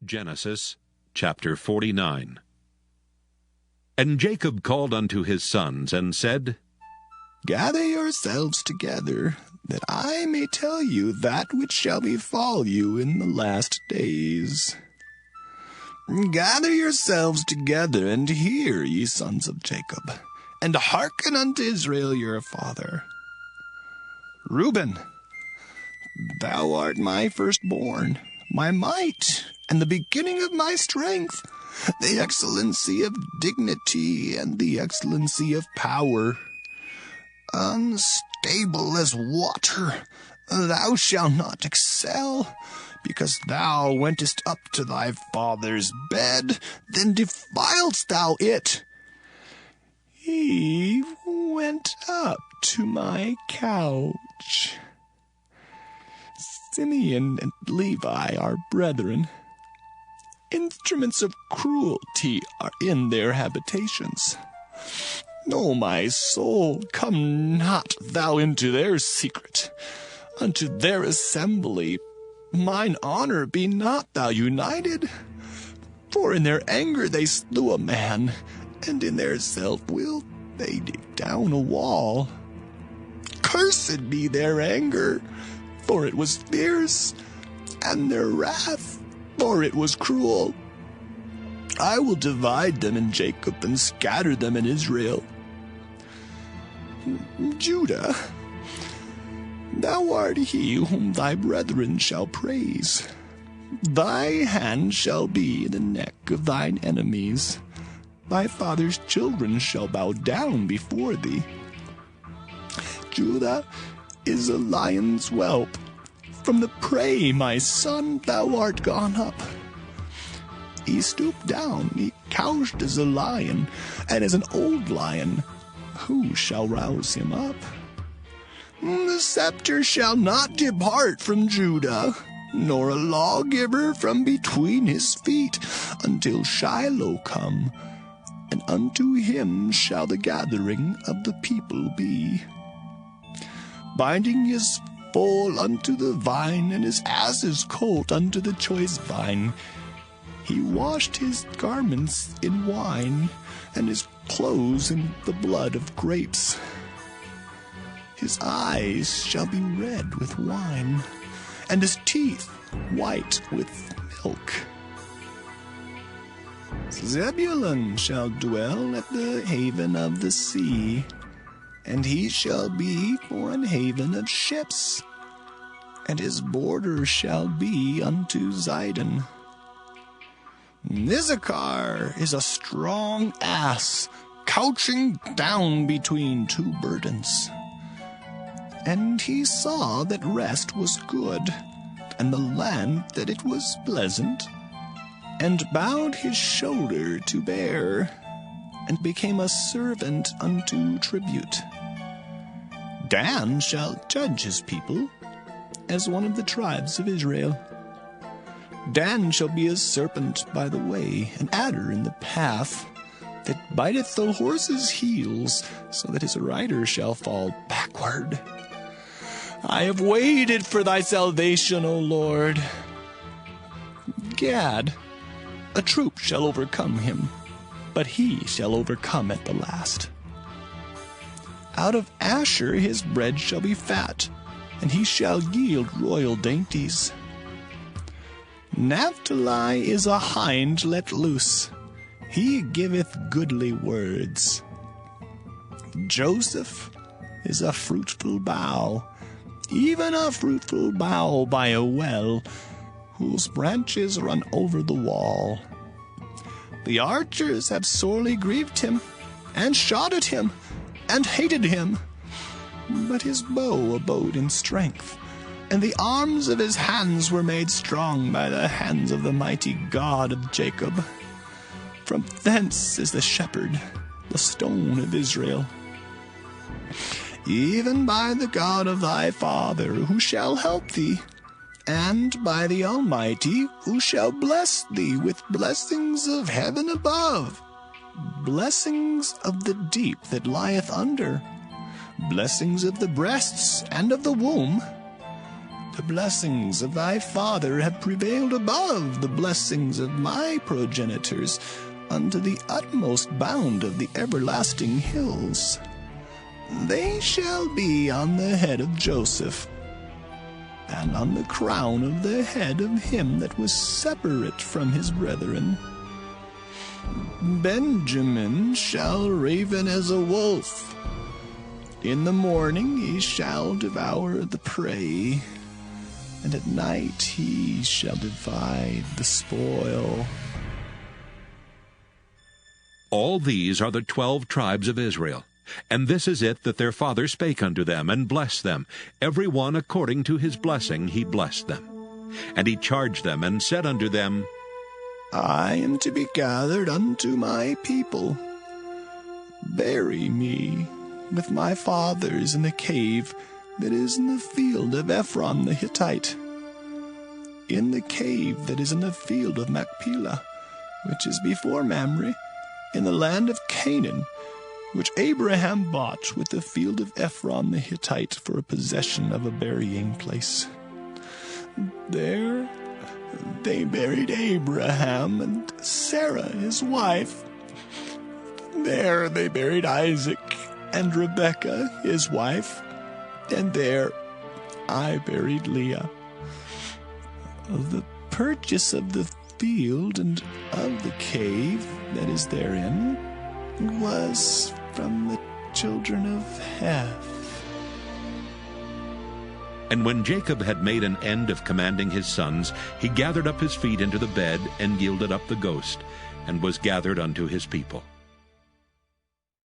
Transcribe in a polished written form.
Genesis chapter 49. And Jacob called unto his sons, and said, Gather yourselves together, that I may tell you that which shall befall you in the last days. Gather yourselves together, and hear, ye sons of Jacob, and hearken unto Israel your father. Reuben, thou art my firstborn, my might, and the beginning of my strength, the excellency of dignity and the excellency of power. Unstable as water, thou shalt not excel, because thou wentest up to thy father's bed, then defiledst thou it. He went up to my couch. Simeon and Levi are brethren. Instruments of cruelty are in their habitations. O my soul, come not thou into their secret, unto their assembly. Mine honor be not thou united. For in their anger they slew a man, and in their self-will they dig down a wall. Cursed be their anger, for it was fierce, and their wrath, for it was cruel. I will divide them in Jacob and scatter them in Israel. Judah, thou art he whom thy brethren shall praise. Thy hand shall be in the neck of thine enemies. Thy father's children shall bow down before thee. Judah is a lion's whelp. From the prey, my son, thou art gone up. He stooped down, he couched as a lion, and as an old lion. Who shall rouse him up? The scepter shall not depart from Judah, nor a lawgiver from between his feet, until Shiloh come, and unto him shall the gathering of the people be. Binding his foal unto the vine, and his ass's colt unto the choice vine. He washed his garments in wine, and his clothes in the blood of grapes. His eyes shall be red with wine, and his teeth white with milk. Zebulun shall dwell at the haven of the sea, and he shall be for an haven of ships, and his border shall be unto Zidon. Issachar is a strong ass, couching down between two burdens. And he saw that rest was good, and the land that it was pleasant, and bowed his shoulder to bear, and became a servant unto tribute. Dan shall judge his people as one of the tribes of Israel. Dan shall be a serpent by the way, an adder in the path, that biteth the horse's heels, so that his rider shall fall backward. I have waited for thy salvation, O Lord. Gad, a troop shall overcome him, but he shall overcome at the last. Out of Asher his bread shall be fat, and he shall yield royal dainties. Naphtali is a hind let loose, he giveth goodly words. Joseph is a fruitful bough, even a fruitful bough by a well, whose branches run over the wall. The archers have sorely grieved him, and shot at him, and hated him. But his bow abode in strength, and the arms of his hands were made strong by the hands of the mighty God of Jacob. From thence is the shepherd, the stone of Israel. Even by the God of thy father, who shall help thee, and by the Almighty, who shall bless thee with blessings of heaven above, blessings of the deep that lieth under, blessings of the breasts and of the womb, The blessings of thy father have prevailed above the blessings of my progenitors unto the utmost bound of the everlasting hills. They shall be on the head of Joseph, and on the crown of the head of him that was separate from his brethren. Benjamin shall raven as a wolf. In the morning he shall devour the prey, and at night he shall divide the spoil. All these are the 12 tribes of Israel. And this is it that their father spake unto them, and blessed them. Every one according to his blessing he blessed them. And he charged them, and said unto them, I am to be gathered unto my people. Bury me with my fathers in the cave that is in the field of Ephron the Hittite, in the cave that is in the field of Machpelah, which is before Mamre, in the land of Canaan, which Abraham bought with the field of Ephron the Hittite for a possession of a burying place. There they buried Abraham and Sarah his wife. There they buried Isaac and Rebekah his wife, and there I buried Leah. The purchase of the field and of the cave that is therein was from the children of Heth. And when Jacob had made an end of commanding his sons, he gathered up his feet into the bed, and yielded up the ghost, and was gathered unto his people.